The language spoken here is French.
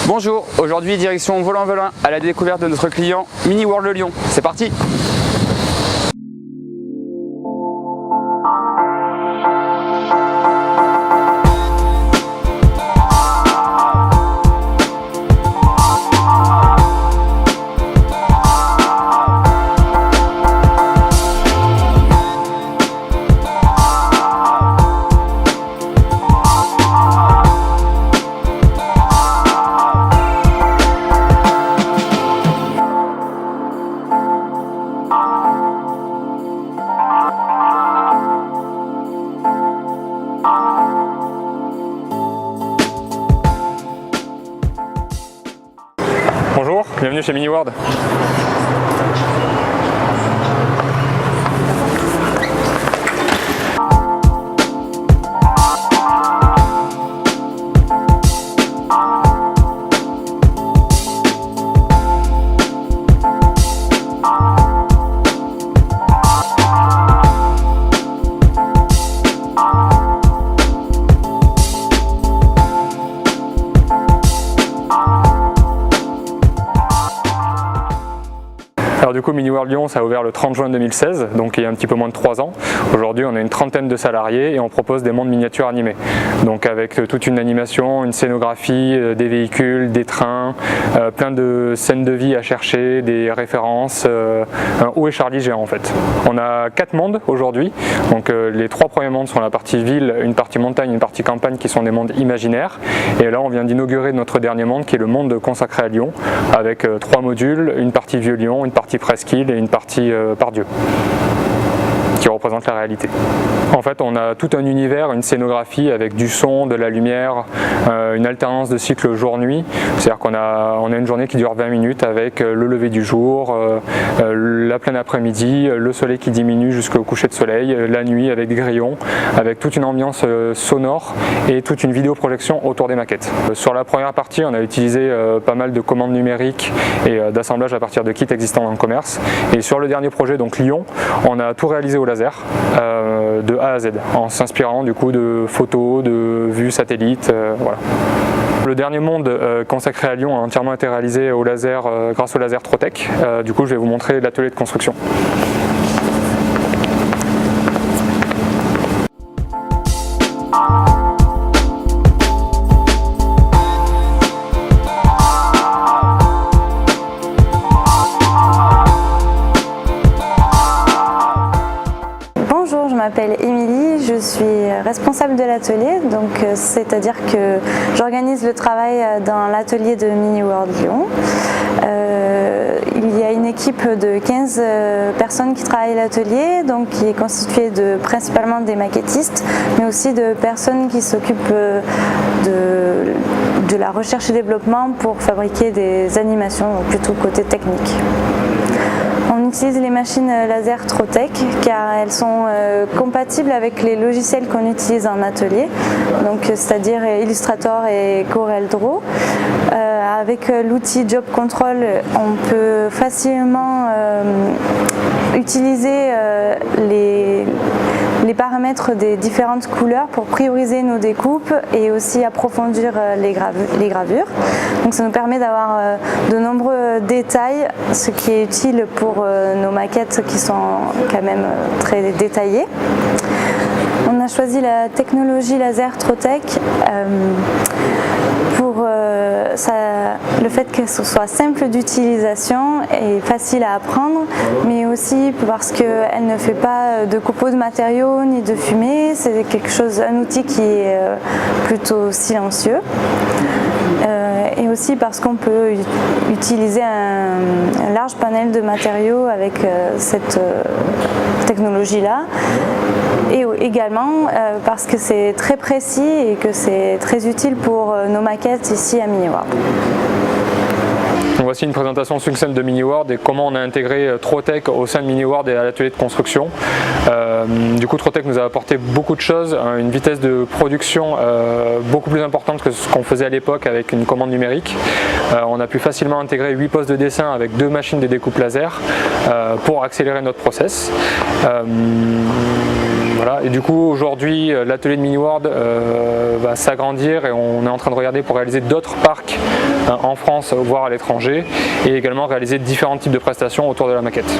Bonjour, aujourd'hui direction Volin-Velin à la découverte de notre client Mini World Le Lyon. C'est parti! Bonjour, bienvenue chez Mini World. Alors du coup, Mini World Lyon, ça a ouvert le 30 juin 2016, donc il y a un petit peu moins de 3 ans. Aujourd'hui, on a une trentaine de salariés et on propose des mondes miniatures animés. Donc avec toute une animation, une scénographie, des véhicules, des trains, plein de scènes de vie à chercher, des références, Où est Charlie géant en fait. On a 4 mondes aujourd'hui, donc les 3 premiers mondes sont la partie ville, une partie montagne, une partie campagne qui sont des mondes imaginaires. Et là, on vient d'inaugurer notre dernier monde qui est le monde consacré à Lyon, avec 3 modules, une partie vieux Lyon, une partie presqu'île et une partie Pardieu, qui représente la réalité. En fait, on a tout un univers, une scénographie avec du son, de la lumière, une alternance de cycle jour-nuit. C'est-à-dire qu'on a une journée qui dure 20 minutes avec le lever du jour, la pleine après-midi, le soleil qui diminue jusqu'au coucher de soleil, la nuit avec des grillons, avec toute une ambiance sonore et toute une vidéoprojection autour des maquettes. Sur la première partie, on a utilisé pas mal de commandes numériques et d'assemblage à partir de kits existants dans le commerce. Et sur le dernier projet, donc Lyon, on a tout réalisé au laser de A à Z, en s'inspirant du coup de photos, de vues satellites, voilà. Le dernier monde consacré à Lyon a entièrement été réalisé au laser grâce au laser Trotec. Du coup, je vais vous montrer l'atelier de construction. Je m'appelle Émilie, je suis responsable de l'atelier, donc c'est-à-dire que j'organise le travail dans l'atelier de Mini World Lyon. Il y a une équipe de 15 personnes qui travaillent à l'atelier, donc qui est constituée principalement des maquettistes, mais aussi de personnes qui s'occupent de la recherche et développement pour fabriquer des animations, plutôt côté technique. On utilise les machines laser Trotec car elles sont compatibles avec les logiciels qu'on utilise en atelier, donc c'est-à-dire Illustrator et CorelDRAW. Avec l'outil Job Control, on peut facilement utiliser les paramètres des différentes couleurs pour prioriser nos découpes et aussi approfondir les gravures. Donc ça nous permet d'avoir de nombreux détails, ce qui est utile pour nos maquettes qui sont quand même très détaillées. On a choisi la technologie laser Trotec pour le fait qu'elle soit simple d'utilisation et facile à apprendre, mais aussi parce qu'elle ne fait pas de copeaux de matériaux ni de fumée. C'est un outil qui est plutôt silencieux. Et aussi parce qu'on peut utiliser un large panel de matériaux avec cette technologie-là. Et également parce que c'est très précis et que c'est très utile pour nos maquettes ici à Mini World. Voici une présentation succincte de Mini World et comment on a intégré Trotec au sein de Mini World et à l'atelier de construction. Du coup, Trotec nous a apporté beaucoup de choses, une vitesse de production beaucoup plus importante que ce qu'on faisait à l'époque avec une commande numérique. On a pu facilement intégrer 8 postes de dessin avec 2 machines de découpe laser pour accélérer notre process. Voilà. Et du coup, aujourd'hui, l'atelier de Mini World va s'agrandir et on est en train de regarder pour réaliser d'autres parcs en France voire à l'étranger, et également réaliser différents types de prestations autour de la maquette.